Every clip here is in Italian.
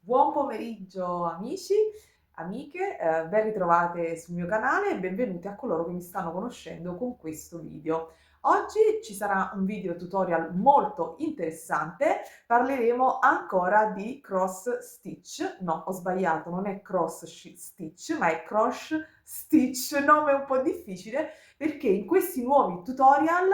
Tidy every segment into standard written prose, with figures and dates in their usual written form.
Buon pomeriggio amici, amiche, ben ritrovate sul mio canale e benvenuti a coloro che mi stanno conoscendo con questo video. Oggi ci sarà un video tutorial molto interessante, parleremo ancora di cross stitch, no ho sbagliato, non è stitch ma è cross stitch, nome un po' difficile perché in questi nuovi tutorial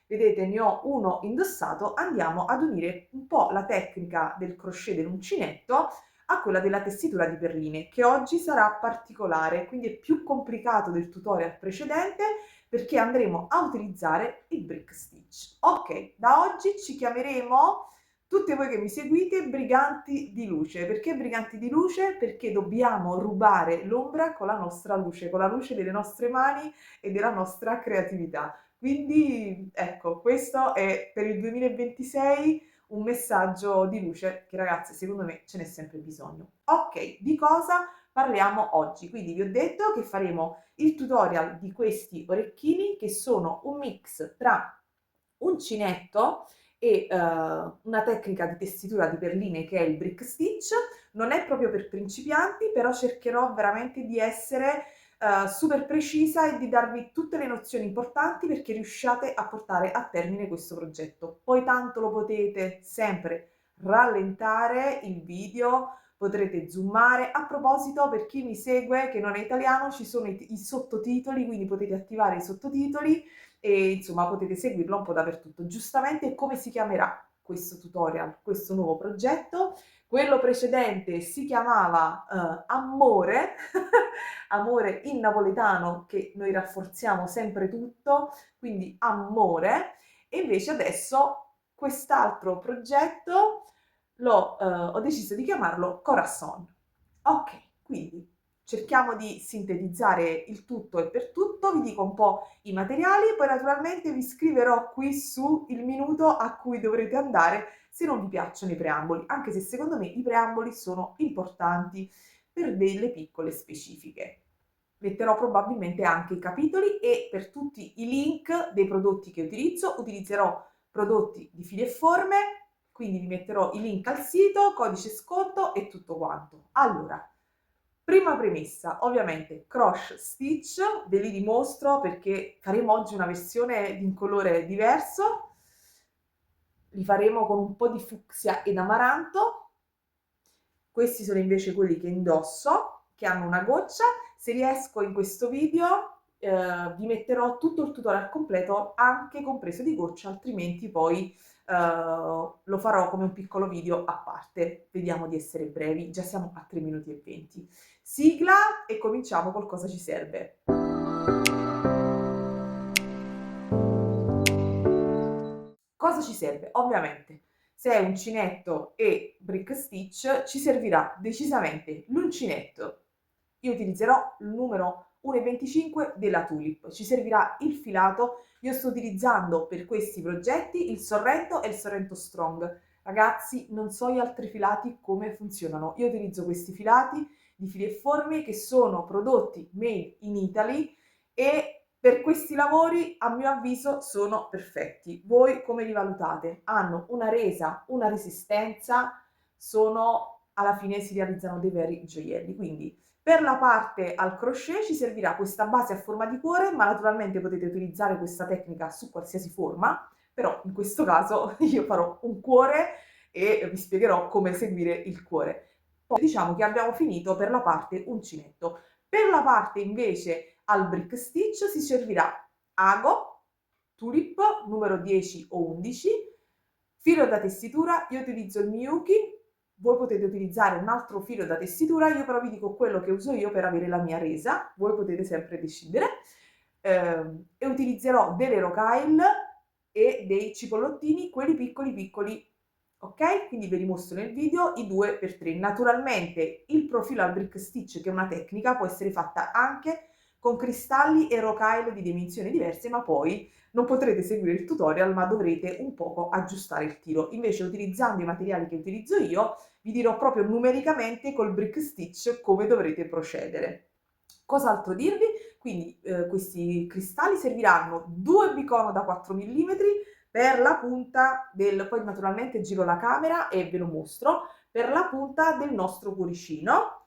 vedete ne ho uno indossato, andiamo ad unire un po' la tecnica del crochet dell'uncinetto a quella della tessitura di perline, che oggi sarà particolare, quindi è più complicato del tutorial precedente perché andremo a utilizzare il brick stitch. Ok, da oggi ci chiameremo, tutte voi che mi seguite, briganti di luce. Perché briganti di luce? Perché dobbiamo rubare l'ombra con la nostra luce, con la luce delle nostre mani e della nostra creatività. Quindi ecco, questo è per il 2026 un messaggio di luce che ragazzi secondo me ce n'è sempre bisogno. Ok, di cosa parliamo oggi? Quindi vi ho detto che faremo il tutorial di questi orecchini che sono un mix tra uncinetto e una tecnica di tessitura di perline che è il brick stitch. Non è proprio per principianti, però cercherò veramente di essere super precisa e di darvi tutte le nozioni importanti perché riusciate a portare a termine questo progetto. Poi tanto lo potete sempre rallentare il video, potrete zoomare. A proposito, per chi mi segue che non è italiano, ci sono i sottotitoli, quindi potete attivare i sottotitoli e insomma potete seguirlo un po' dappertutto. Giustamente come si chiamerà questo tutorial, questo nuovo progetto? Quello precedente si chiamava Amore, amore in napoletano che noi rafforziamo sempre tutto, quindi amore, e invece adesso quest'altro progetto ho deciso di chiamarlo Corazon. Ok, quindi cerchiamo di sintetizzare il tutto e per tutto, vi dico un po' i materiali, poi naturalmente vi scriverò qui su il minuto a cui dovrete andare se non vi piacciono i preamboli, anche se secondo me i preamboli sono importanti per delle piccole specifiche. Metterò probabilmente anche i capitoli e per tutti i link dei prodotti che utilizzo, utilizzerò prodotti di fili e forme, quindi vi metterò i link al sito, codice sconto e tutto quanto. Allora, prima premessa, ovviamente cross stitch, ve li dimostro perché faremo oggi una versione di un colore diverso, li faremo con un po' di fucsia ed amaranto, questi sono invece quelli che indosso, che hanno una goccia. Se riesco in questo video vi metterò tutto il tutorial completo, anche compreso di goccia, altrimenti poi lo farò come un piccolo video a parte. Vediamo di essere brevi, già siamo a 3 minuti e 20. Sigla e cominciamo col cosa ci serve. Cosa ci serve? Ovviamente, se è uncinetto e brick stitch, ci servirà decisamente l'uncinetto. Io utilizzerò il numero 1,25 della Tulip. Ci servirà il filato. Io sto utilizzando per questi progetti il Sorrento e il Sorrento Strong. Ragazzi, non so gli altri filati come funzionano. Io utilizzo questi filati di fili e forme che sono prodotti made in Italy e per questi lavori, a mio avviso, sono perfetti. Voi come li valutate? Hanno una resa, una resistenza, alla fine si realizzano dei veri gioielli. Quindi per la parte al crochet ci servirà questa base a forma di cuore, ma naturalmente potete utilizzare questa tecnica su qualsiasi forma, però in questo caso io farò un cuore e vi spiegherò come seguire il cuore. Poi diciamo che abbiamo finito per la parte uncinetto. Per la parte invece al brick stitch si servirà ago, tulip numero 10 o 11, filo da tessitura, io utilizzo il Miyuki, voi potete utilizzare un altro filo da tessitura, io però vi dico quello che uso io per avere la mia resa, voi potete sempre decidere, e utilizzerò delle rocaille e dei cipollottini, quelli piccoli piccoli, ok? Quindi ve li mostro nel video i 2x3. Naturalmente il profilo al brick stitch, che è una tecnica, può essere fatta anche con cristalli e rocaille di dimensioni diverse, ma poi non potrete seguire il tutorial, ma dovrete un poco aggiustare il tiro. Invece utilizzando i materiali che utilizzo io, vi dirò proprio numericamente col brick stitch come dovrete procedere. Cos'altro dirvi? Quindi questi cristalli serviranno 2 bicono da 4 mm per la punta del, poi naturalmente giro la camera e ve lo mostro, per la punta del nostro cuoricino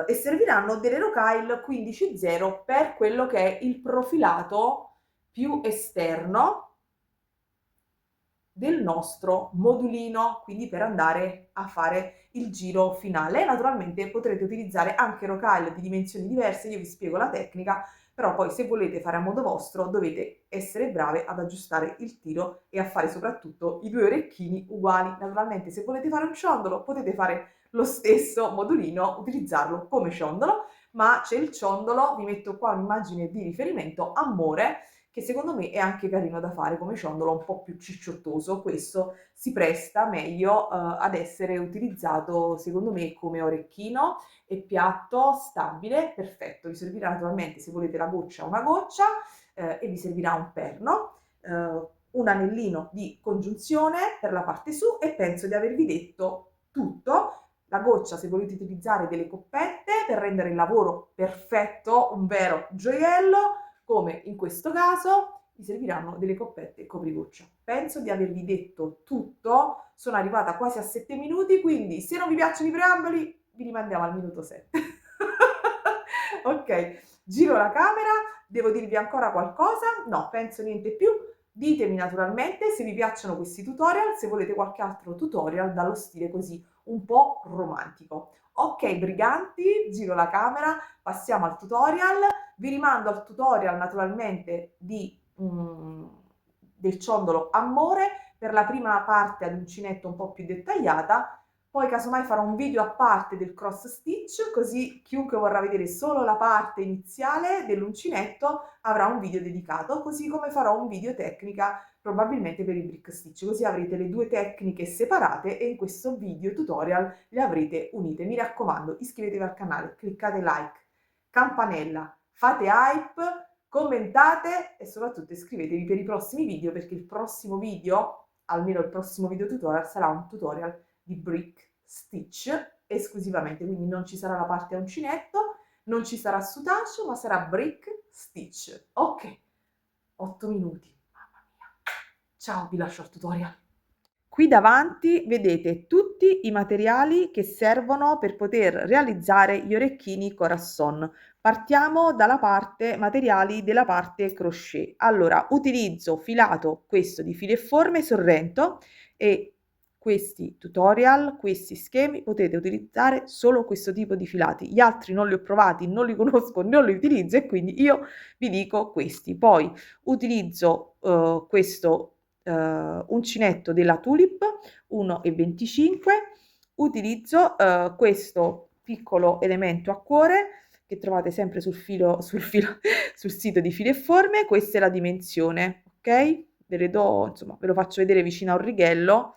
e serviranno delle Rokyle 15-0 per quello che è il profilato più esterno del nostro modulino, quindi per andare a fare il giro finale. Naturalmente potrete utilizzare anche Rokyle di dimensioni diverse, io vi spiego la tecnica, però poi se volete fare a modo vostro dovete essere brave ad aggiustare il tiro e a fare soprattutto i due orecchini uguali. Naturalmente se volete fare un ciondolo potete fare lo stesso modulino, utilizzarlo come ciondolo, ma c'è il ciondolo, vi metto qua un'immagine di riferimento, Amore, che secondo me è anche carino da fare come ciondolo, un po' più cicciottoso. Questo si presta meglio ad essere utilizzato secondo me come orecchino, è piatto, stabile, perfetto. Vi servirà naturalmente, se volete la goccia, una goccia e vi servirà un perno, un anellino di congiunzione per la parte su e penso di avervi detto tutto. La goccia se volete utilizzare delle coppette per rendere il lavoro perfetto, un vero gioiello, come in questo caso vi serviranno delle coppette coprigoccia. Penso di avervi detto tutto, sono arrivata quasi a 7 minuti, quindi se non vi piacciono i preamboli vi rimandiamo al minuto 7. Ok, giro la camera, devo dirvi ancora qualcosa? No, penso niente più. Ditemi naturalmente se vi piacciono questi tutorial, se volete qualche altro tutorial dallo stile così un po' romantico. Ok, briganti, giro la camera, passiamo al tutorial. Vi rimando al tutorial naturalmente del ciondolo Amore per la prima parte ad uncinetto un po' più dettagliata, poi casomai farò un video a parte del cross stitch, così chiunque vorrà vedere solo la parte iniziale dell'uncinetto avrà un video dedicato, così come farò un video tecnica probabilmente per il brick stitch, così avrete le due tecniche separate e in questo video tutorial le avrete unite. Mi raccomando, iscrivetevi al canale, cliccate like, campanella, fate hype, commentate e soprattutto iscrivetevi per i prossimi video, perché il prossimo video, almeno il prossimo video tutorial, sarà un tutorial di brick stitch esclusivamente, quindi non ci sarà la parte a uncinetto, non ci sarà sutascio, ma sarà brick stitch. Ok, 8 minuti, mamma mia. Ciao, vi lascio al tutorial. Qui davanti vedete tutti i materiali che servono per poter realizzare gli orecchini Corazon. Partiamo dalla parte materiali della parte crochet. Allora, utilizzo filato questo di Fili e Forme Sorrento e questi tutorial, questi schemi, potete utilizzare solo questo tipo di filati. Gli altri non li ho provati, non li conosco, non li utilizzo e quindi io vi dico questi. Poi utilizzo questo uncinetto della Tulip 1,25. Utilizzo questo piccolo elemento a cuore che trovate sempre sul sito di Fili e Forme. Questa è la dimensione, ok? Ve le do, insomma, ve lo faccio vedere vicino a un righello,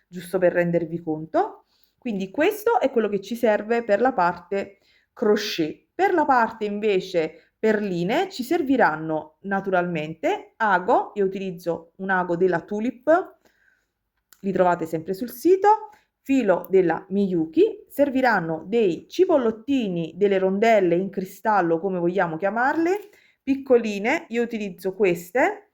giusto per rendervi conto. Quindi questo è quello che ci serve per la parte crochet. Per la parte invece perline ci serviranno naturalmente ago, io utilizzo un ago della Tulip, li trovate sempre sul sito, filo della Miyuki, serviranno dei cipollottini, delle rondelle in cristallo come vogliamo chiamarle, piccoline, io utilizzo queste,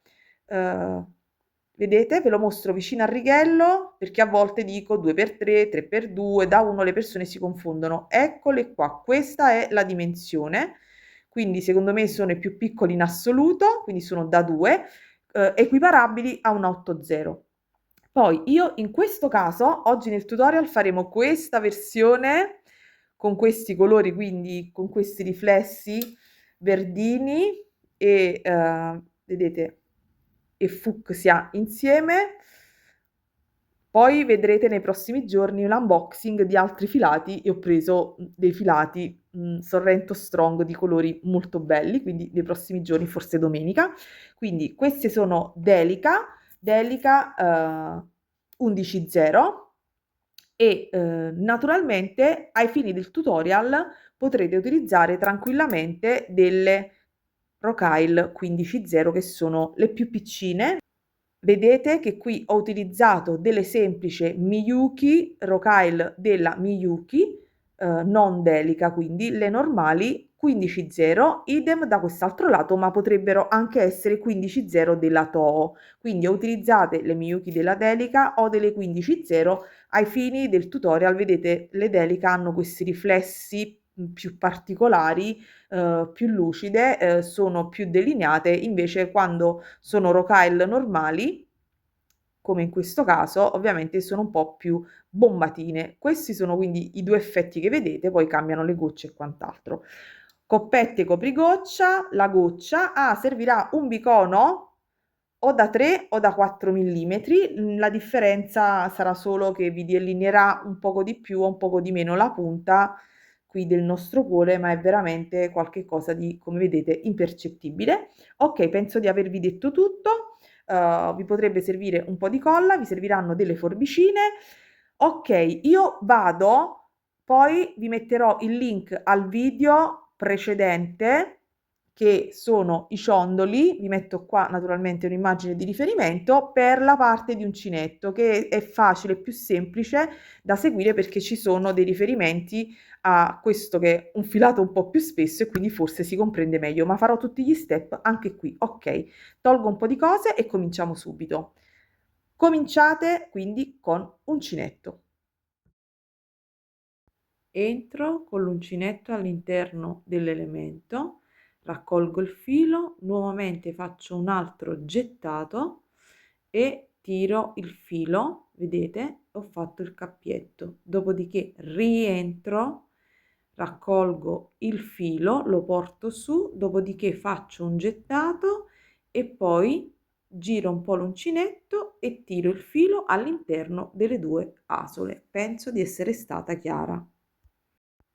vedete, ve lo mostro vicino al righello perché a volte dico 2x3, 3x2, da 1 le persone si confondono. Eccole qua, questa è la dimensione, quindi secondo me sono i più piccoli in assoluto, quindi sono da 2, equiparabili a un 8-0. Poi io in questo caso, oggi nel tutorial faremo questa versione con questi colori, quindi con questi riflessi verdini e vedete e fucsia insieme. Poi vedrete nei prossimi giorni un unboxing di altri filati. Io ho preso dei filati Sorrento Strong di colori molto belli, quindi nei prossimi giorni, forse domenica. Quindi queste sono Delica 11.0 e naturalmente ai fini del tutorial potrete utilizzare tranquillamente delle Rokyle 15.0 che sono le più piccine. Vedete che qui ho utilizzato delle semplici Miyuki, Rokyle della Miyuki, non delica, quindi le normali 15,0, idem da quest'altro lato, ma potrebbero anche essere 15,0 della Toho. Quindi o utilizzate le Miyuki della delica o delle 15,0 ai fini del tutorial. Vedete, le delica hanno questi riflessi più particolari, più lucide, sono più delineate, invece quando sono Rokyle normali, come in questo caso, ovviamente sono un po' più bombatine. Questi sono quindi i due effetti che vedete, poi cambiano le gocce e quant'altro. Coppette coprigoccia, la goccia servirà un bicono o da 3 o da 4 millimetri. La differenza sarà solo che vi delineerà un poco di più o un poco di meno la punta qui del nostro cuore, ma è veramente qualche cosa di, come vedete, impercettibile. Ok, penso di avervi detto tutto. Vi potrebbe servire un po' di colla, vi serviranno delle forbicine. Ok, io vado, poi vi metterò il link al video precedente, che sono i ciondoli. Vi metto qua naturalmente un'immagine di riferimento per la parte di uncinetto, che è facile, più semplice da seguire, perché ci sono dei riferimenti a questo che è un filato un po' più spesso e quindi forse si comprende meglio, ma farò tutti gli step anche qui. Ok, tolgo un po' di cose e cominciamo subito. Cominciate quindi con uncinetto. Entro con l'uncinetto all'interno dell'elemento, raccolgo il filo, nuovamente faccio un altro gettato e tiro il filo, vedete? Ho fatto il cappietto, dopodiché rientro, raccolgo il filo, lo porto su, dopodiché faccio un gettato e poi giro un po' l'uncinetto e tiro il filo all'interno delle due asole. Penso di essere stata chiara.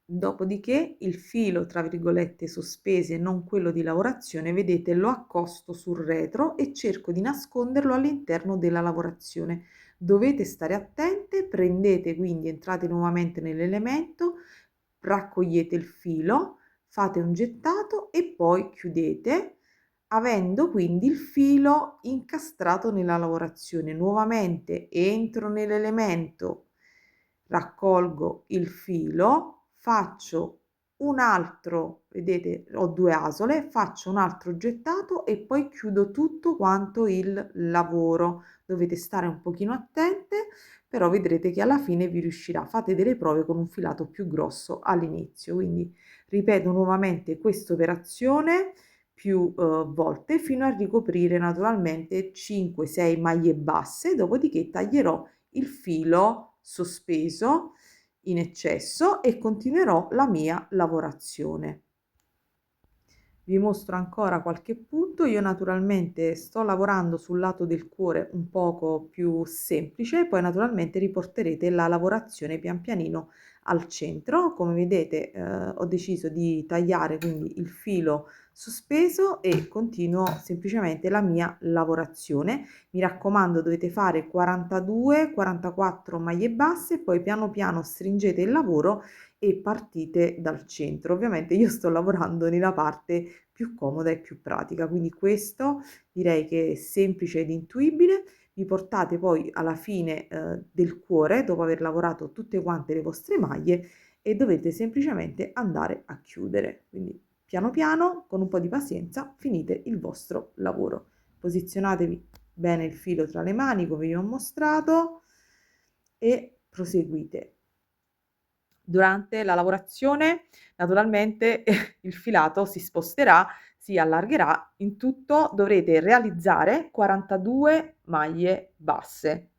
Dopodiché il filo, tra virgolette, sospese, non quello di lavorazione, vedete, lo accosto sul retro e cerco di nasconderlo all'interno della lavorazione. Dovete stare attente, prendete, quindi entrate nuovamente nell'elemento, raccogliete il filo, fate un gettato e poi chiudete, avendo quindi il filo incastrato nella lavorazione. Nuovamente entro nell'elemento, raccolgo il filo, faccio un altro, vedete, ho due asole, faccio un altro gettato e poi chiudo tutto quanto il lavoro. Dovete stare un pochino attente, però vedrete che alla fine vi riuscirà. Fate delle prove con un filato più grosso all'inizio, quindi ripeto nuovamente questa operazione più volte fino a ricoprire naturalmente 5-6 maglie basse, dopodiché taglierò il filo sospeso in eccesso e continuerò la mia lavorazione. Vi mostro ancora qualche punto. Io naturalmente sto lavorando sul lato del cuore un poco più semplice, poi naturalmente riporterete la lavorazione pian pianino al centro. Come vedete ho deciso di tagliare quindi il filo sospeso e continuo semplicemente la mia lavorazione. Mi raccomando, dovete fare 42-44 maglie basse, poi piano piano stringete il lavoro e partite dal centro. Ovviamente io sto lavorando nella parte più comoda e più pratica, quindi questo direi che è semplice ed intuibile. Vi portate poi alla fine del cuore, dopo aver lavorato tutte quante le vostre maglie, e dovete semplicemente andare a chiudere. Quindi piano piano, con un po' di pazienza, finite il vostro lavoro. Posizionatevi bene il filo tra le mani come vi ho mostrato e proseguite. Durante la lavorazione naturalmente il filato si sposterà, si allargherà. In tutto dovrete realizzare 42 maglie basse,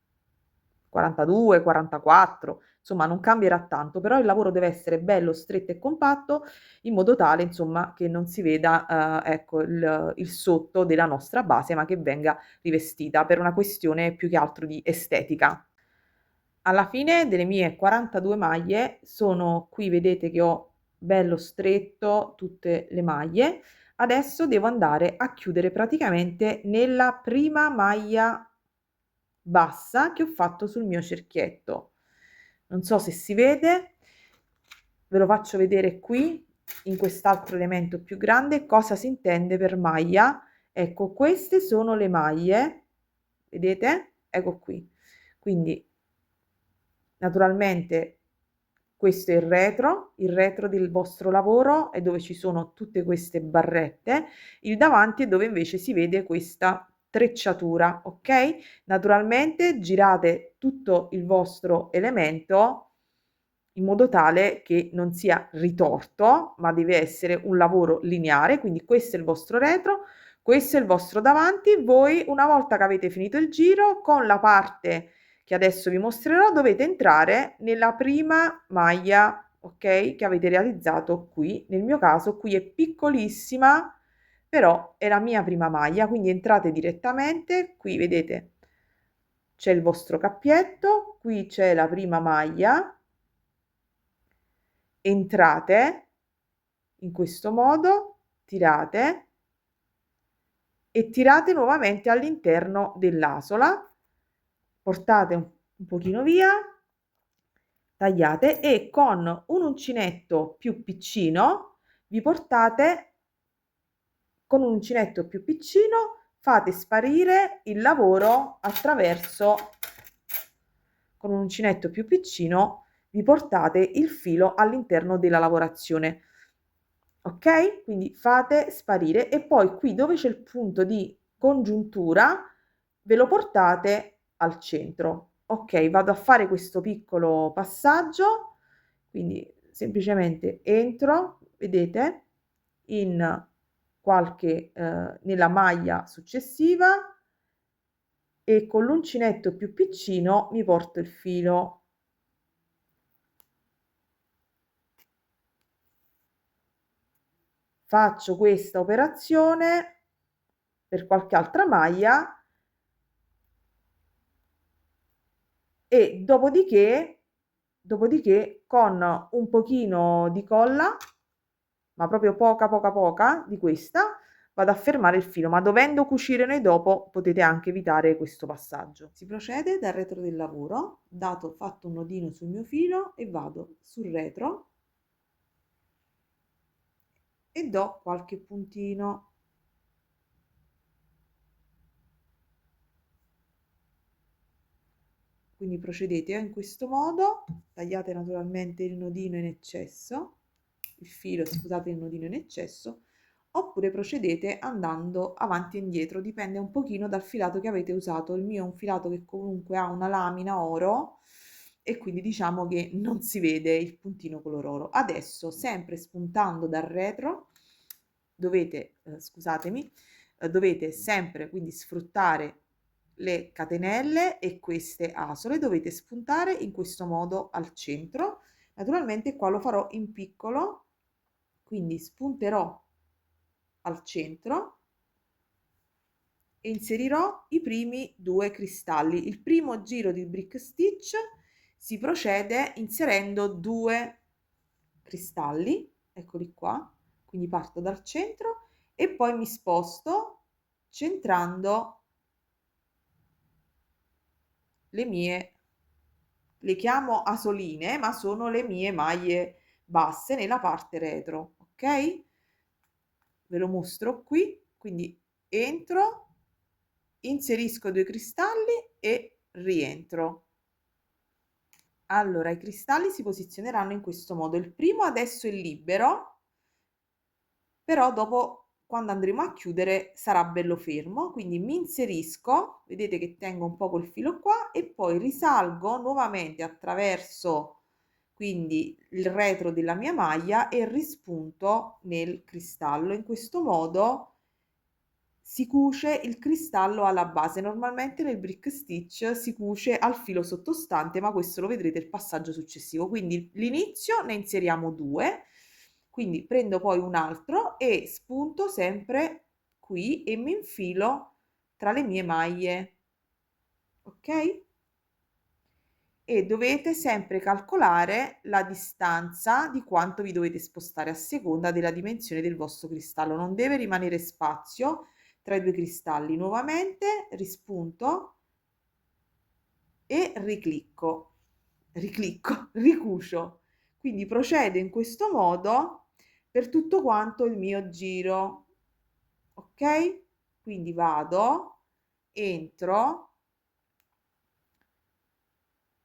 42, 44, insomma non cambierà tanto, però il lavoro deve essere bello, stretto e compatto, in modo tale insomma che non si veda ecco il sotto della nostra base, ma che venga rivestita, per una questione più che altro di estetica. Alla fine delle mie 42 maglie sono qui, vedete che ho bello stretto tutte le maglie. Adesso devo andare a chiudere praticamente nella prima maglia bassa che ho fatto sul mio cerchietto. Non so se si vede, ve lo faccio vedere qui in quest'altro elemento più grande cosa si intende per maglia. Ecco, queste sono le maglie, vedete? Ecco qui. Quindi naturalmente questo è il retro del vostro lavoro è dove ci sono tutte queste barrette, il davanti è dove invece si vede questa trecciatura, ok? Naturalmente girate tutto il vostro elemento in modo tale che non sia ritorto, ma deve essere un lavoro lineare, quindi questo è il vostro retro, questo è il vostro davanti. Voi una volta che avete finito il giro, con la parte che adesso vi mostrerò, dovete entrare nella prima maglia, ok, che avete realizzato qui. Nel mio caso qui è piccolissima, però è la mia prima maglia, quindi entrate direttamente, qui vedete c'è il vostro cappietto, qui c'è la prima maglia, entrate in questo modo, tirate e tirate nuovamente all'interno dell'asola, portate un pochino via, tagliate e con un uncinetto più piccino vi portate, con un uncinetto più piccino fate sparire il lavoro attraverso, con un uncinetto più piccino vi portate il filo all'interno della lavorazione, ok? Quindi fate sparire e poi qui dove c'è il punto di congiuntura ve lo portate al centro. Ok, vado a fare questo piccolo passaggio, quindi semplicemente entro, vedete, in qualche nella maglia successiva e con l'uncinetto più piccino mi porto il filo. Faccio questa operazione per qualche altra maglia e dopodiché con un pochino di colla, ma proprio poca di questa, vado a fermare il filo, ma dovendo cucire noi dopo potete anche evitare questo passaggio. Si procede dal retro del lavoro, fatto un nodino sul mio filo e vado sul retro e do qualche puntino. Quindi procedete in questo modo, tagliate naturalmente il nodino in eccesso, il filo, scusate, il nodino in eccesso, oppure procedete andando avanti e indietro, dipende un pochino dal filato che avete usato. Il mio è un filato che comunque ha una lamina oro e quindi diciamo che non si vede il puntino color oro. Adesso, sempre spuntando dal retro, dovete, scusatemi, dovete sempre quindi sfruttare le catenelle e queste asole, dovete spuntare in questo modo al centro. Naturalmente qua lo farò in piccolo, quindi spunterò al centro e inserirò i primi due cristalli. Il primo giro di brick stitch si procede inserendo due cristalli, eccoli qua, quindi parto dal centro e poi mi sposto centrando le mie, le chiamo asoline, ma sono le mie maglie basse nella parte retro, ok? Ve lo mostro qui, quindi entro, inserisco due cristalli e rientro. Allora, i cristalli si posizioneranno in questo modo. Il primo adesso è libero, però dopo, quando andremo a chiudere, sarà bello fermo. Quindi mi inserisco, vedete che tengo un po' col filo qua e poi risalgo nuovamente attraverso quindi il retro della mia maglia e rispunto nel cristallo. In questo modo si cuce il cristallo alla base. Normalmente nel brick stitch si cuce al filo sottostante, ma questo lo vedrete il passaggio successivo. Quindi l'inizio ne inseriamo due, quindi prendo poi un altro e spunto sempre qui e mi infilo tra le mie maglie, ok? E dovete sempre calcolare la distanza di quanto vi dovete spostare a seconda della dimensione del vostro cristallo. Non deve rimanere spazio tra i due cristalli. Nuovamente rispunto e riclicco, ricucio. Quindi procedo in questo modo per tutto quanto il mio giro. Ok? Quindi vado, entro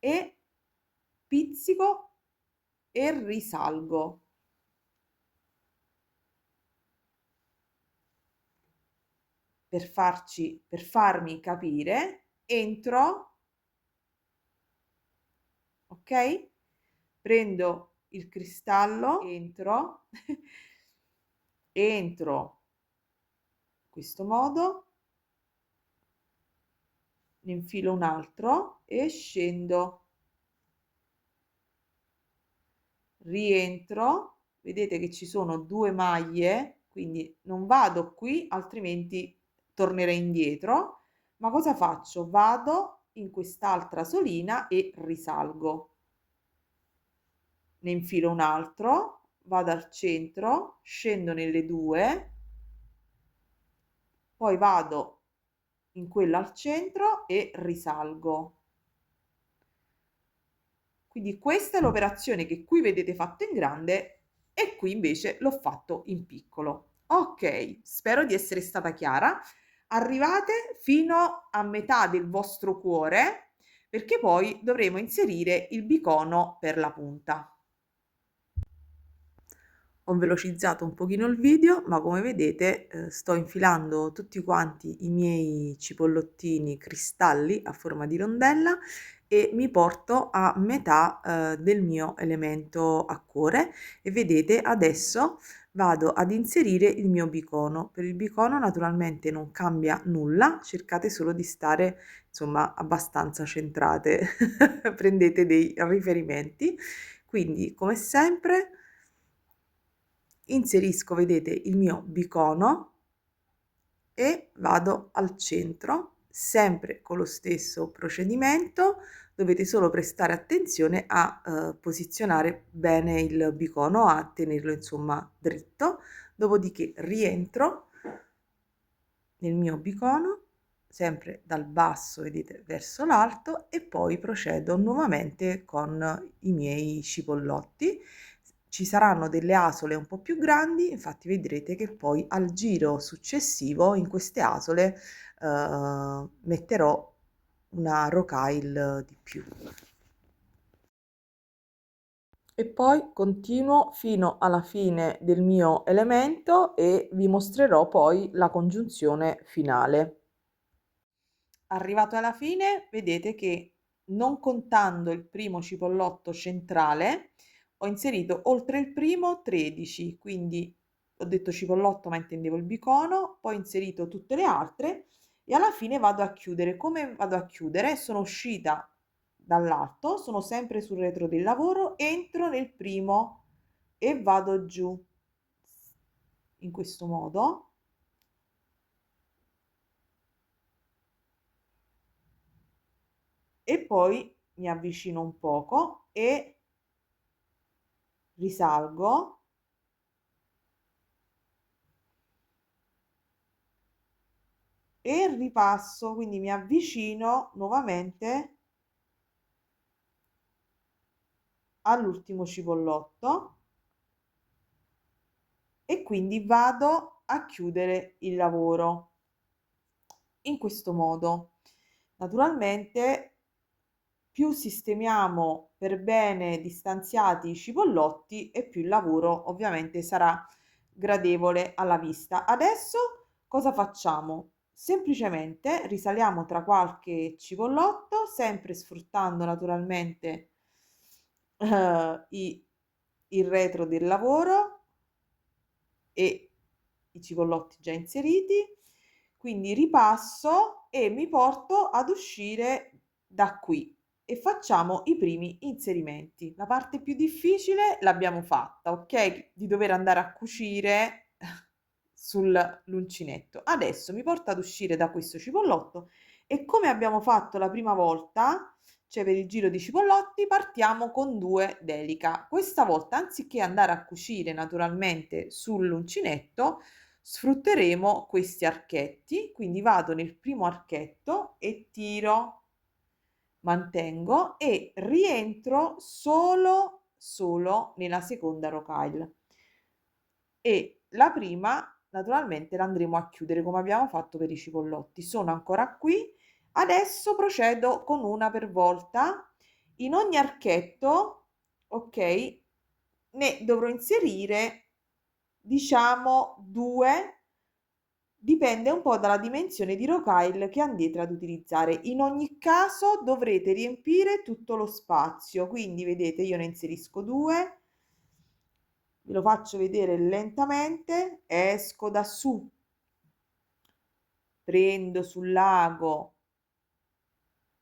e pizzico e risalgo. Per farmi capire, entro, ok? Prendo il cristallo, entro, entro in questo modo, ne infilo un altro e scendo, rientro, vedete che ci sono due maglie, quindi non vado qui, altrimenti tornerei indietro. Ma cosa faccio? Vado in quest'altra solina e risalgo, ne infilo un altro, vado al centro, scendo nelle due, poi vado in quella al centro e risalgo. Quindi questa è l'operazione che qui vedete fatto in grande e qui invece l'ho fatto in piccolo. Ok, spero di essere stata chiara. Arrivate fino a metà del vostro cuore perché poi dovremo inserire il bicono per la punta. Ho velocizzato un pochino il video, ma come vedete sto infilando tutti quanti i miei cipollottini cristalli a forma di rondella e mi porto a metà del mio elemento a cuore e vedete adesso vado ad inserire il mio bicono. Per il bicono naturalmente non cambia nulla, cercate solo di stare insomma abbastanza centrate, prendete dei riferimenti. Quindi come sempre inserisco, vedete, il mio bicono e vado al centro, sempre con lo stesso procedimento. Dovete solo prestare attenzione a posizionare bene il bicono, a tenerlo insomma dritto, dopodiché rientro nel mio bicono sempre dal basso, vedete, verso l'alto e poi procedo nuovamente con i miei cipollotti. Ci saranno delle asole un po' più grandi, infatti vedrete che poi al giro successivo in queste asole metterò una rocaille di più. E poi continuo fino alla fine del mio elemento e vi mostrerò poi la congiunzione finale. Arrivato alla fine, vedete che non contando il primo cipollotto centrale, ho inserito oltre il primo 13, quindi ho detto cipollotto ma intendevo il bicono, poi ho inserito tutte le altre e alla fine vado a chiudere. Come vado a chiudere? Sono uscita dall'alto, sono sempre sul retro del lavoro, entro nel primo e vado giù in questo modo. E poi mi avvicino un poco e risalgo e ripasso, quindi mi avvicino nuovamente all'ultimo cipollotto e quindi vado a chiudere il lavoro in questo modo. Naturalmente più sistemiamo per bene distanziati i cipollotti e più il lavoro ovviamente sarà gradevole alla vista. Adesso cosa facciamo? Semplicemente risaliamo tra qualche cipollotto, sempre sfruttando naturalmente il retro del lavoro e i cipollotti già inseriti. Quindi ripasso e mi porto ad uscire da qui e facciamo i primi inserimenti. La parte più difficile l'abbiamo fatta, ok? Di dover andare a cucire sull'uncinetto. Adesso mi porto ad uscire da questo cipollotto e come abbiamo fatto la prima volta, cioè per il giro di cipollotti, partiamo con 2 d'elica. Questa volta anziché andare a cucire naturalmente sull'uncinetto, sfrutteremo questi archetti, quindi vado nel primo archetto e tiro, mantengo e rientro solo nella seconda rocaille e la prima naturalmente l'andremo a chiudere come abbiamo fatto per i cipollotti. Sono ancora qui, adesso procedo con una per volta. In ogni archetto, ok, ne dovrò inserire, diciamo, 2. Dipende un po' dalla dimensione di rocaille che andrete ad utilizzare. In ogni caso dovrete riempire tutto lo spazio, quindi vedete io ne inserisco 2, ve lo faccio vedere lentamente, esco da su, prendo sul lago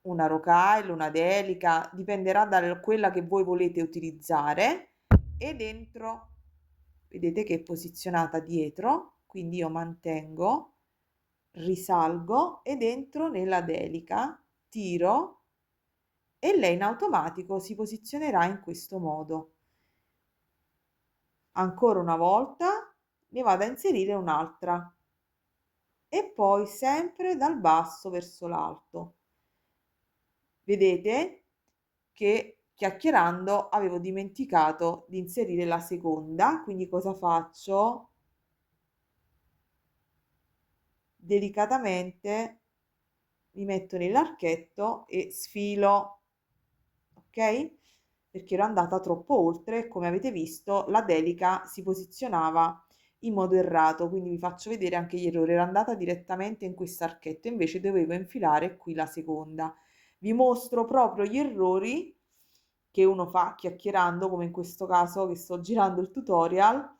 una rocaille, una delica, dipenderà da quella che voi volete utilizzare, e dentro vedete che è posizionata dietro, quindi io mantengo, risalgo ed entro nella delica, tiro e lei in automatico si posizionerà in questo modo. Ancora una volta ne vado a inserire un'altra e poi sempre dal basso verso l'alto. Vedete che chiacchierando avevo dimenticato di inserire la seconda, quindi cosa faccio? Delicatamente mi metto nell'archetto e sfilo, ok? Perché ero andata troppo oltre e come avete visto la delica si posizionava in modo errato, quindi vi faccio vedere anche gli errori, ero andata direttamente in questo archetto, invece dovevo infilare qui la seconda. Vi mostro proprio gli errori che uno fa chiacchierando, come in questo caso che sto girando il tutorial,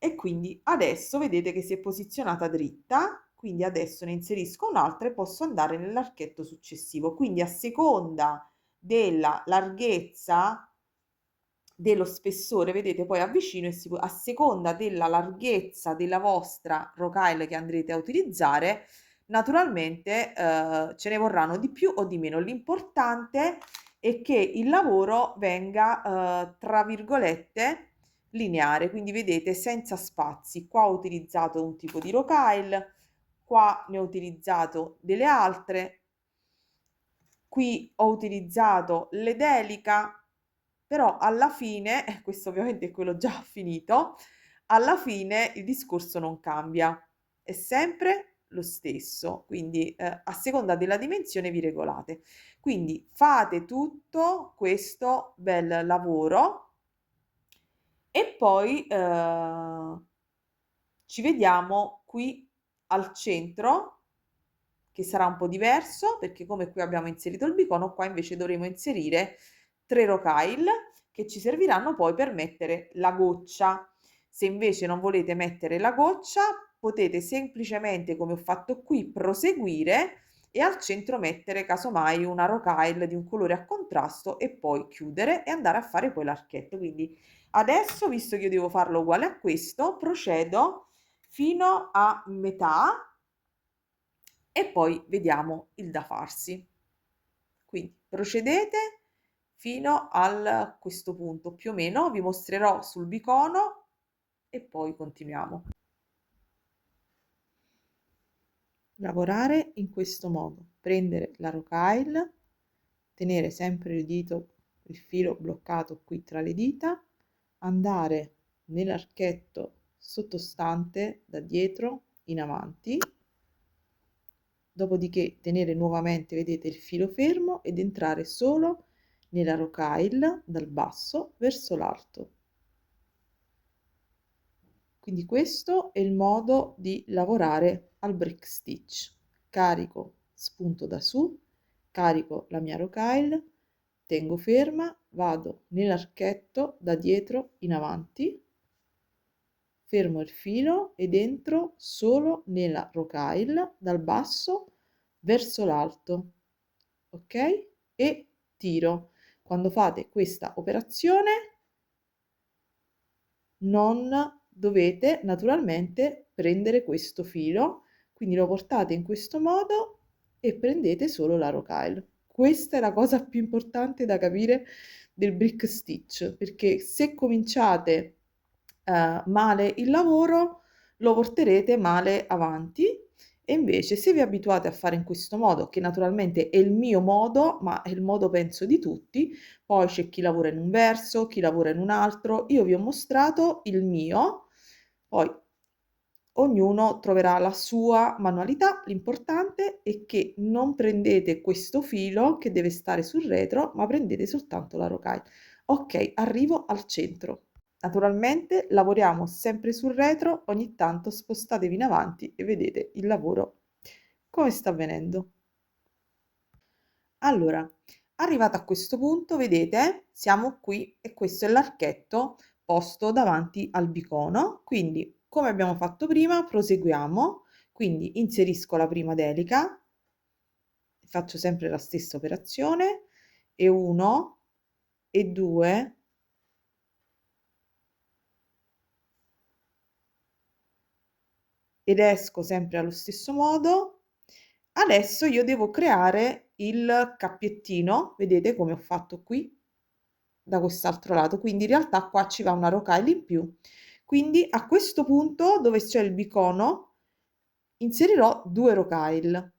e quindi adesso vedete che si è posizionata dritta, quindi adesso ne inserisco un'altra e posso andare nell'archetto successivo, quindi a seconda della larghezza, dello spessore, vedete, poi avvicino e a seconda della larghezza della vostra rocaille che andrete a utilizzare, naturalmente ce ne vorranno di più o di meno. L'importante è che il lavoro venga tra virgolette lineare, quindi vedete senza spazi. Qua ho utilizzato un tipo di rocaille, qua ne ho utilizzato delle altre, qui ho utilizzato le delica, però alla fine, questo ovviamente è quello già finito, alla fine il discorso non cambia, è sempre lo stesso, quindi a seconda della dimensione vi regolate. Quindi fate tutto questo bel lavoro e poi ci vediamo qui al centro, che sarà un po' diverso perché come qui abbiamo inserito il bicono, qua invece dovremo inserire 3 rocaille che ci serviranno poi per mettere la goccia. Se invece non volete mettere la goccia, potete semplicemente, come ho fatto qui, proseguire e al centro mettere casomai una rocaille di un colore a contrasto e poi chiudere e andare a fare poi l'archetto. Quindi adesso, visto che io devo farlo uguale a questo, procedo fino a metà e poi vediamo il da farsi. Quindi procedete fino a questo punto più o meno, vi mostrerò sul bicono e poi continuiamo. Lavorare in questo modo, prendere la rocaille, tenere sempre il dito, il filo bloccato qui tra le dita, andare nell'archetto sottostante da dietro in avanti, dopodiché tenere nuovamente, vedete, il filo fermo ed entrare solo nella rocaille dal basso verso l'alto. Quindi questo è il modo di lavorare al brick stitch. Carico, spunto da su, carico la mia rocaille, tengo ferma, vado nell'archetto da dietro in avanti, fermo il filo ed entro solo nella rocaille dal basso verso l'alto, ok? E tiro. Quando fate questa operazione non dovete naturalmente prendere questo filo, quindi lo portate in questo modo e prendete solo la rocaille. Questa è la cosa più importante da capire del brick stitch, perché se cominciate male il lavoro lo porterete male avanti, e invece se vi abituate a fare in questo modo, che naturalmente è il mio modo, ma è il modo penso di tutti, poi c'è chi lavora in un verso, chi lavora in un altro, io vi ho mostrato il mio, poi ognuno troverà la sua manualità, l'importante è che non prendete questo filo che deve stare sul retro, ma prendete soltanto la rocaille. Ok, arrivo al centro. Naturalmente lavoriamo sempre sul retro, ogni tanto spostatevi in avanti e vedete il lavoro come sta avvenendo. Allora, arrivata a questo punto, vedete, siamo qui e questo è l'archetto posto davanti al bicono. Quindi, come abbiamo fatto prima, proseguiamo. Quindi inserisco la prima delica, faccio sempre la stessa operazione e 1 e 2 ed esco sempre allo stesso modo. Adesso io devo creare il cappiettino, vedete come ho fatto qui da quest'altro lato, quindi in realtà qua ci va una rocaille in più. Quindi a questo punto dove c'è il bicono inserirò 2 rocaille.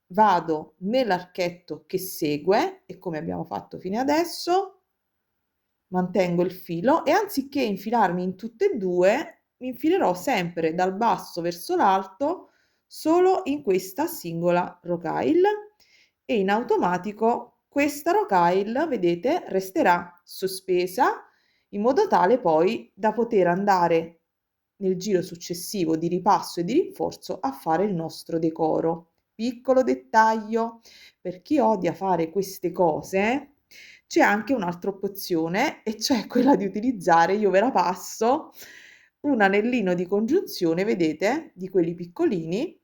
Vado nell'archetto che segue e come abbiamo fatto fino adesso mantengo il filo e anziché infilarmi in tutte e due, mi infilerò sempre dal basso verso l'alto solo in questa singola rocaille e in automatico questa rocaille, vedete, resterà sospesa in modo tale poi da poter andare nel giro successivo di ripasso e di rinforzo a fare il nostro decoro. Piccolo dettaglio, per chi odia fare queste cose, c'è anche un'altra opzione e cioè quella di utilizzare, io ve la passo, un anellino di congiunzione, vedete, di quelli piccolini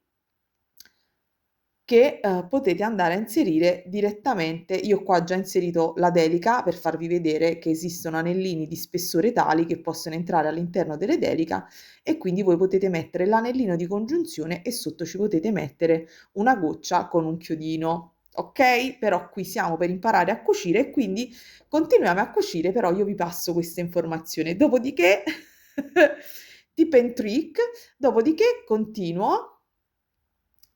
che potete andare a inserire direttamente. Io qua ho già inserito la delica per farvi vedere che esistono anellini di spessore tali che possono entrare all'interno delle delica e quindi voi potete mettere l'anellino di congiunzione e sotto ci potete mettere una goccia con un chiodino. Ok? Però qui siamo per imparare a cucire e quindi continuiamo a cucire, però io vi passo questa informazione. Dopodiché, tip and trick, dopodiché continuo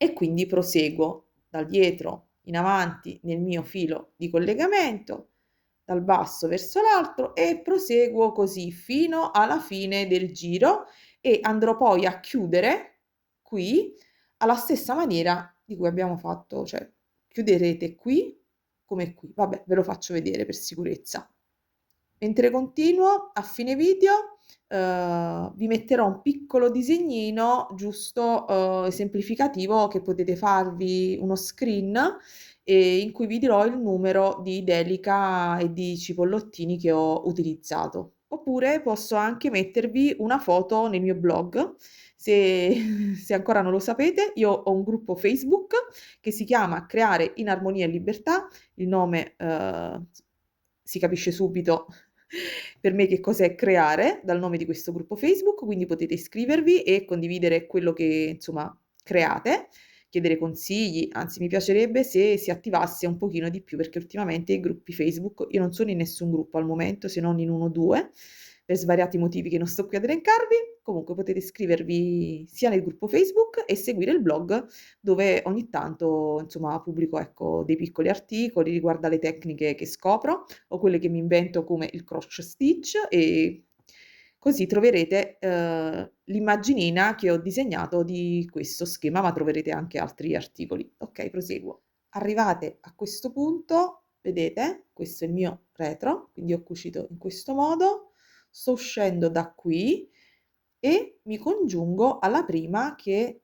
e quindi proseguo dal dietro in avanti nel mio filo di collegamento, dal basso verso l'alto e proseguo così fino alla fine del giro e andrò poi a chiudere qui alla stessa maniera di cui abbiamo fatto, cioè chiuderete qui come qui. Vabbè, ve lo faccio vedere per sicurezza. Mentre continuo, a fine video, vi metterò un piccolo disegnino giusto, esemplificativo che potete farvi uno screen, in cui vi dirò il numero di delica e di cipollottini che ho utilizzato. Oppure posso anche mettervi una foto nel mio blog, se se ancora non lo sapete, io ho un gruppo Facebook che si chiama Creare in armonia e libertà, il nome, si capisce subito per me che cos'è creare dal nome di questo gruppo Facebook, quindi potete iscrivervi e condividere quello che insomma create, chiedere consigli, anzi mi piacerebbe se si attivasse un pochino di più perché ultimamente i gruppi Facebook, io non sono in nessun gruppo al momento se non in uno o due, per svariati motivi che non sto qui ad elencarvi, comunque potete iscrivervi sia nel gruppo Facebook e seguire il blog dove ogni tanto insomma pubblico ecco dei piccoli articoli riguardo alle tecniche che scopro o quelle che mi invento come il cross stitch e così troverete l'immaginina che ho disegnato di questo schema, ma troverete anche altri articoli. Ok, proseguo. Arrivate a questo punto, vedete, questo è il mio retro, quindi ho cucito in questo modo, sto uscendo da qui e mi congiungo alla prima che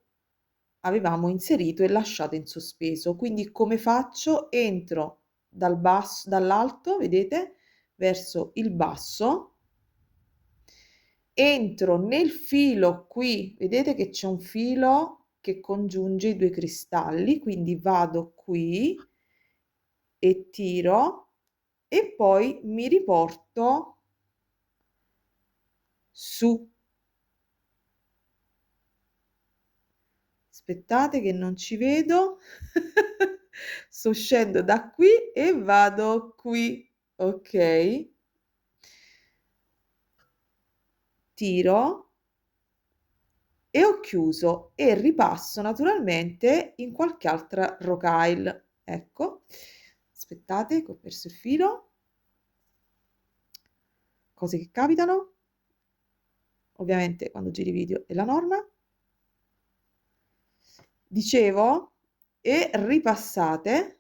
avevamo inserito e lasciato in sospeso. Quindi come faccio? Entro dal basso, dall'alto, vedete, verso il basso, entro nel filo qui, vedete che c'è un filo che congiunge i due cristalli, quindi vado qui e tiro e poi mi riporto su. Aspettate che non ci vedo. Sto uscendo da qui e vado qui. Ok. Tiro e ho chiuso e ripasso naturalmente in qualche altra rocaille. Ecco. Aspettate che ho perso il filo. Cose che capitano. Ovviamente quando giri video è la norma. Dicevo, e ripassate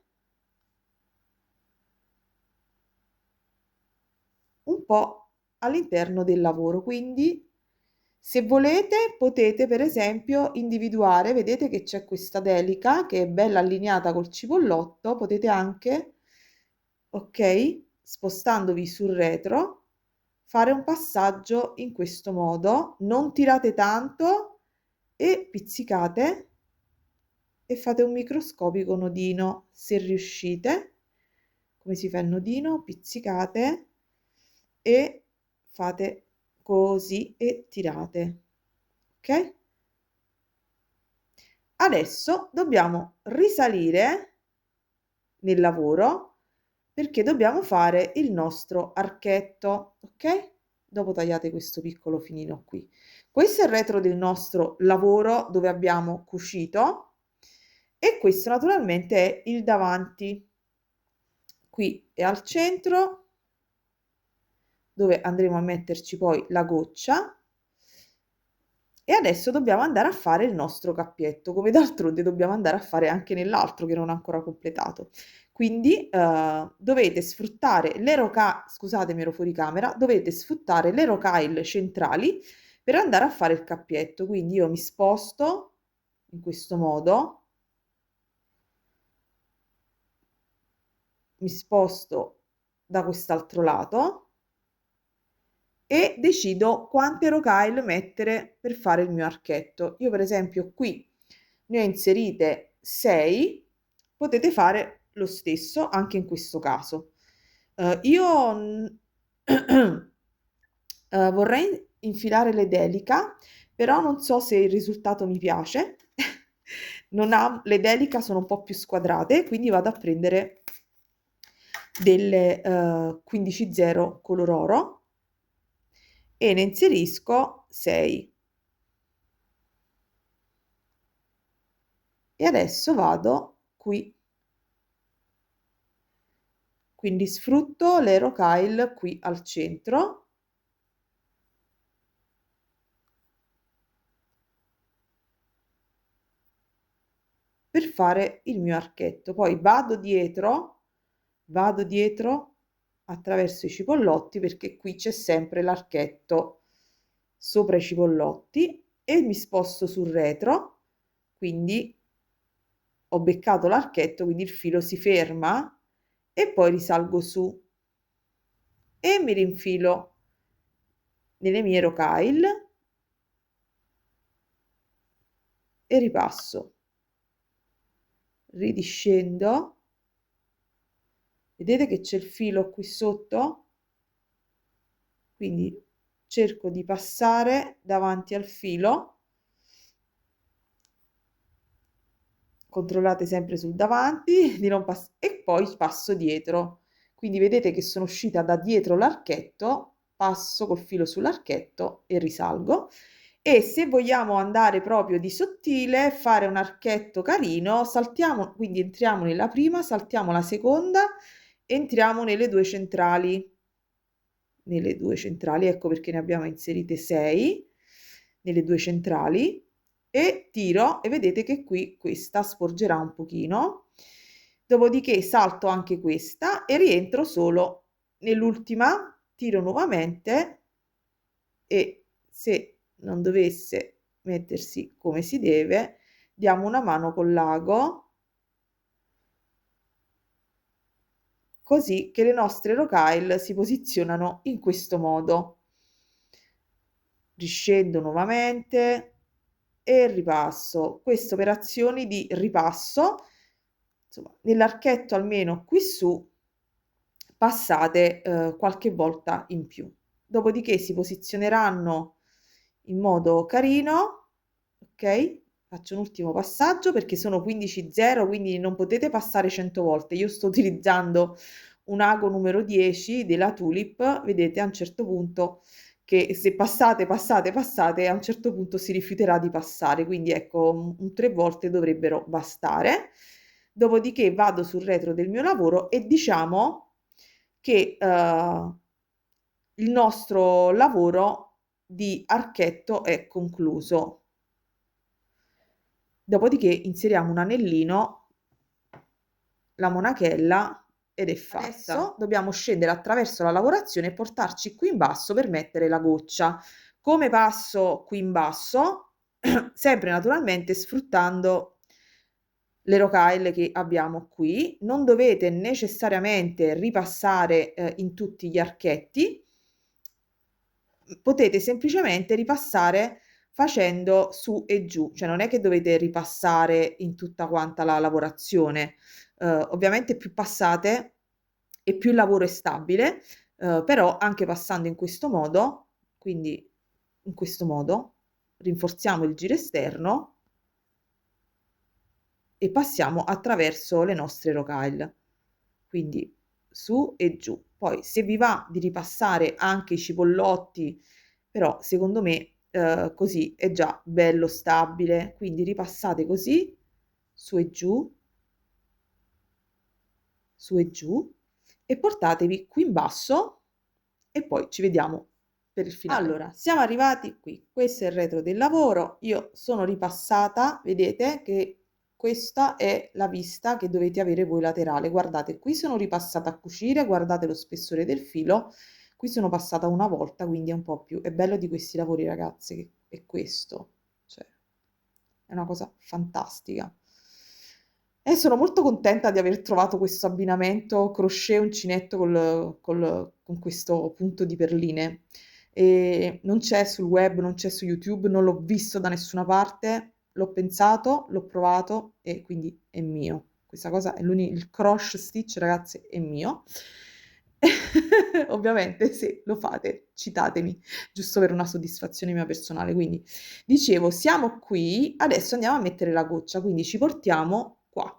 un po' all'interno del lavoro. Quindi se volete potete per esempio individuare, vedete che c'è questa delica che è bella allineata col cipollotto, potete anche, ok, spostandovi sul retro, fare un passaggio in questo modo, non tirate tanto e pizzicate e fate un microscopico nodino se riuscite. Come si fa il nodino? Pizzicate e fate così e tirate, ok? Adesso dobbiamo risalire nel lavoro perché dobbiamo fare il nostro archetto, ok? Dopo tagliate questo piccolo finino qui. Questo è il retro del nostro lavoro dove abbiamo cucito e questo naturalmente è il davanti. Qui è al centro dove andremo a metterci poi la goccia. E adesso dobbiamo andare a fare il nostro cappietto, come d'altronde dobbiamo andare a fare anche nell'altro che non ho ancora completato. Quindi dovete sfruttare le rocaille, scusatemi ero fuori camera, dovete sfruttare le rocaille centrali per andare a fare il cappietto. Quindi io mi sposto in questo modo, mi sposto da quest'altro lato e decido quante rocaille mettere per fare il mio archetto. Io per esempio qui ne ho inserite 6, potete fare lo stesso anche in questo caso. Io vorrei infilare le delica, però non so se il risultato mi piace. Non ha, le delica sono un po' più squadrate, quindi vado a prendere delle 15-0 color oro e ne inserisco 6. E adesso vado qui. Quindi sfrutto le rocaille qui al centro per fare il mio archetto. Poi vado dietro attraverso i cipollotti perché qui c'è sempre l'archetto sopra i cipollotti e mi sposto sul retro, quindi ho beccato l'archetto, quindi il filo si ferma e poi risalgo su e mi rinfilo nelle mie rocaille e ripasso, ridiscendo, vedete che c'è il filo qui sotto, quindi cerco di passare davanti al filo, controllate sempre sul davanti di non e poi passo dietro, quindi vedete che sono uscita da dietro l'archetto, passo col filo sull'archetto e risalgo. E se vogliamo andare proprio di sottile, fare un archetto carino, saltiamo, quindi entriamo nella prima, saltiamo la seconda, entriamo nelle due centrali, ecco perché ne abbiamo inserite 6, nelle due centrali, e tiro e vedete che qui questa sporgerà un pochino, dopodiché salto anche questa e rientro solo nell'ultima, tiro nuovamente e se non dovesse mettersi come si deve, diamo una mano con l'ago così che le nostre rocaille si posizionano in questo modo. Riscendo nuovamente e ripasso. Queste operazioni di ripasso, insomma, nell'archetto almeno qui su passate qualche volta in più. Dopodiché si posizioneranno in modo carino, ok? Faccio un ultimo passaggio perché sono 15-0, quindi non potete passare 100 volte. Io sto utilizzando un ago numero 10 della Tulip, vedete a un certo punto che se passate, passate, passate, a un certo punto si rifiuterà di passare, quindi ecco, un 3 volte dovrebbero bastare. Dopodiché vado sul retro del mio lavoro e diciamo che il nostro lavoro di archetto è concluso. Dopodiché inseriamo un anellino, la monachella ed è fatta. Adesso dobbiamo scendere attraverso la lavorazione e portarci qui in basso per mettere la goccia. Come passo qui in basso? Sempre naturalmente sfruttando le rocaille che abbiamo qui. Non dovete necessariamente ripassare in tutti gli archetti, potete semplicemente ripassare facendo su e giù, cioè non è che dovete ripassare in tutta quanta la lavorazione. Ovviamente più passate e più il lavoro è stabile, però anche passando in questo modo, quindi in questo modo, rinforziamo il giro esterno e passiamo attraverso le nostre rocaille, quindi su e giù. Poi se vi va di ripassare anche i cipollotti, però secondo me così è già bello stabile, quindi ripassate così, su e giù, su e giù, e portatevi qui in basso e poi ci vediamo per il finale. Allora, siamo arrivati qui, questo è il retro del lavoro, io sono ripassata, vedete che questa è la vista che dovete avere voi laterale. Guardate, qui sono ripassata a cucire, guardate lo spessore del filo, qui sono passata una volta, quindi è un po' più. È bello di questi lavori, ragazzi, che è questo, cioè è una cosa fantastica. E sono molto contenta di aver trovato questo abbinamento crochet uncinetto con questo punto di perline. E non c'è sul web, non c'è su YouTube, non l'ho visto da nessuna parte, l'ho pensato, l'ho provato e quindi è mio. Questa cosa è il cross stitch, ragazzi, è mio. Ovviamente se lo fate, citatemi, giusto per una soddisfazione mia personale. Quindi dicevo, siamo qui, adesso andiamo a mettere la goccia, quindi ci portiamo qua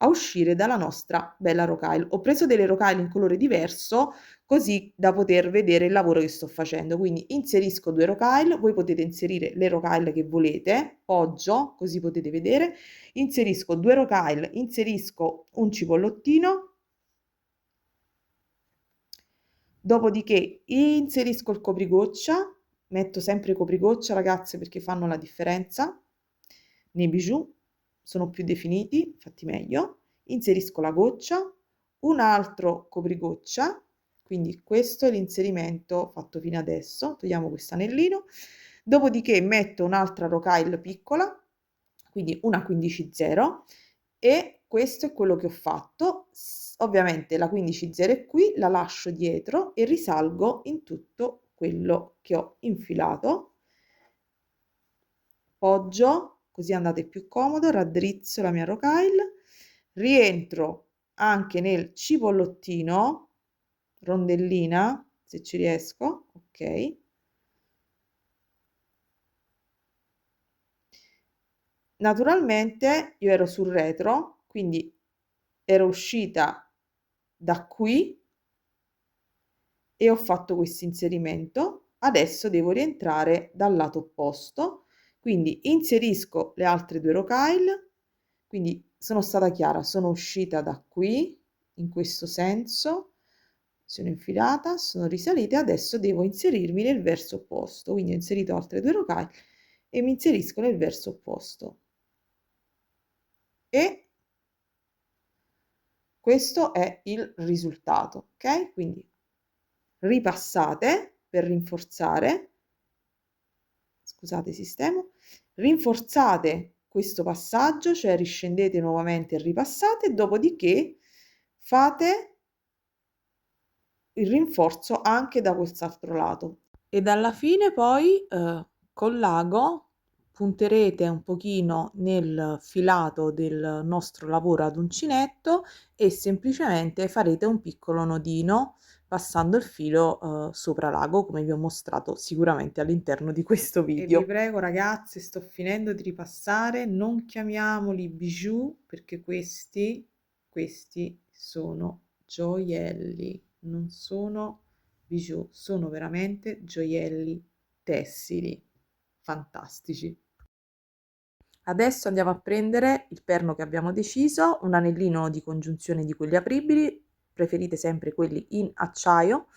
a uscire dalla nostra bella rocaille. Ho preso delle rocaille in colore diverso così da poter vedere il lavoro che sto facendo. Quindi inserisco 2 rocaille, voi potete inserire le rocaille che volete, poggio, così potete vedere, inserisco 2 rocaille, inserisco un cipollottino, dopodiché inserisco il coprigoccia, metto sempre coprigoccia ragazze perché fanno la differenza, nei bijou sono più definiti, fatti meglio, inserisco la goccia, un altro coprigoccia, quindi questo è l'inserimento fatto fino adesso, togliamo questo anellino, dopodiché metto un'altra rocaille piccola, quindi una 15-0 e questo è quello che ho fatto. Ovviamente la 15-0 è qui, la lascio dietro e risalgo in tutto quello che ho infilato, poggio, così andate più comodo, raddrizzo la mia rocaille, rientro anche nel cipollottino, rondellina, se ci riesco, ok. Naturalmente io ero sul retro, quindi ero uscita da qui e ho fatto questo inserimento. Adesso devo rientrare dal lato opposto, quindi inserisco le altre 2 rocaille, quindi sono stata chiara, sono uscita da qui in questo senso, sono infilata, sono risalita, adesso devo inserirmi nel verso opposto, quindi ho inserito altre 2 rocaille e mi inserisco nel verso opposto e questo è il risultato, ok? Quindi ripassate per rinforzare, scusate, sistemo, rinforzate questo passaggio, cioè riscendete nuovamente e ripassate, dopodiché fate il rinforzo anche da quest'altro lato e dalla fine poi col l'ago punterete un pochino nel filato del nostro lavoro ad uncinetto e semplicemente farete un piccolo nodino passando il filo sopra l'ago come vi ho mostrato sicuramente all'interno di questo video. E vi prego ragazzi, sto finendo di ripassare, non chiamiamoli bijou perché questi sono gioielli, non sono bijou, sono veramente gioielli tessili fantastici. Adesso andiamo a prendere il perno che abbiamo deciso, un anellino di congiunzione di quelli apribili, preferite sempre quelli in acciaio,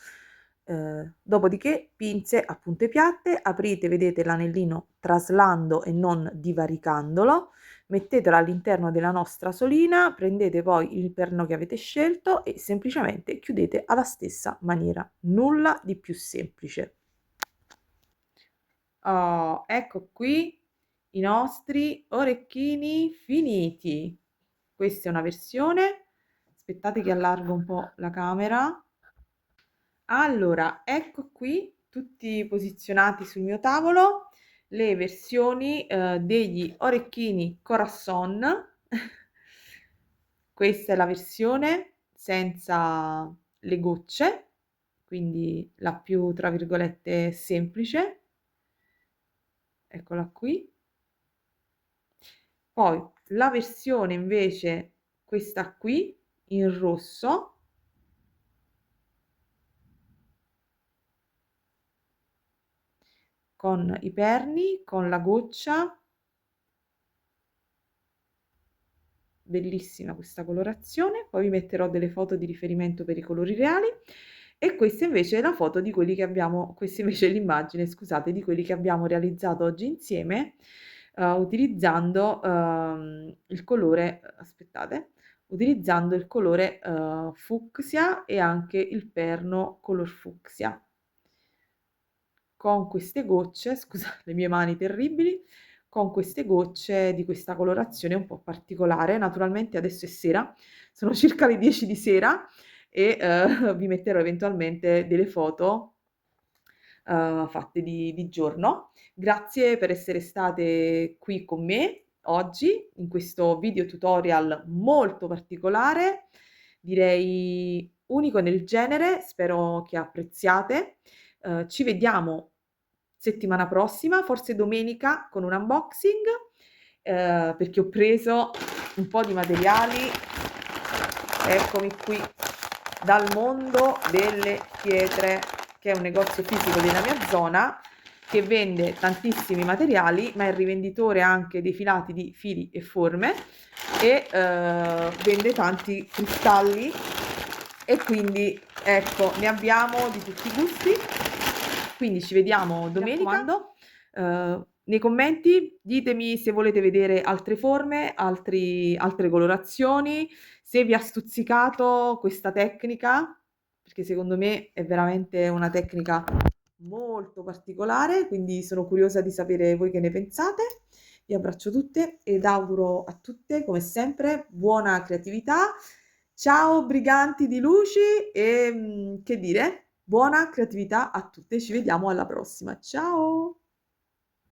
dopodiché pinze a punte piatte, aprite, vedete l'anellino traslando e non divaricandolo, mettetelo all'interno della nostra solina, prendete poi il perno che avete scelto e semplicemente chiudete alla stessa maniera, nulla di più semplice. Oh, ecco qui i nostri orecchini finiti. Questa è una versione, aspettate che allargo un po' la camera. Allora, ecco qui tutti posizionati sul mio tavolo le versioni degli orecchini Corazon. Questa è la versione senza le gocce, quindi la più tra virgolette semplice. Eccola qui. Poi la versione invece, questa qui in rosso, con i perni, con la goccia, bellissima questa colorazione. Poi vi metterò delle foto di riferimento per i colori reali. E questa invece è la foto di quelli che abbiamo, questa invece è l'immagine, scusate, di quelli che abbiamo realizzato oggi insieme, utilizzando il colore, aspettate, utilizzando il colore fucsia e anche il perno color fucsia. Con queste gocce, scusate le mie mani terribili, con queste gocce di questa colorazione un po' particolare. Naturalmente adesso è sera, sono circa le 10 di sera e vi metterò eventualmente delle foto fatte di giorno. Grazie per essere state qui con me oggi in questo video tutorial molto particolare, direi unico nel genere, spero che apprezziate. Ci vediamo settimana prossima, forse domenica, con un unboxing, perché ho preso un po' di materiali, eccomi qui, dal mondo delle pietre, che è un negozio fisico della mia zona che vende tantissimi materiali, ma è il rivenditore anche dei filati di fili e forme e vende tanti cristalli e quindi ecco, ne abbiamo di tutti i gusti. Quindi ci vediamo domenica. Nei commenti ditemi se volete vedere altre forme, altre colorazioni, se vi ha stuzzicato questa tecnica, perché secondo me è veramente una tecnica molto particolare, quindi sono curiosa di sapere voi che ne pensate. Vi abbraccio tutte ed auguro a tutte, come sempre, buona creatività. Ciao briganti di luci e che dire, buona creatività a tutte. Ci vediamo alla prossima. Ciao!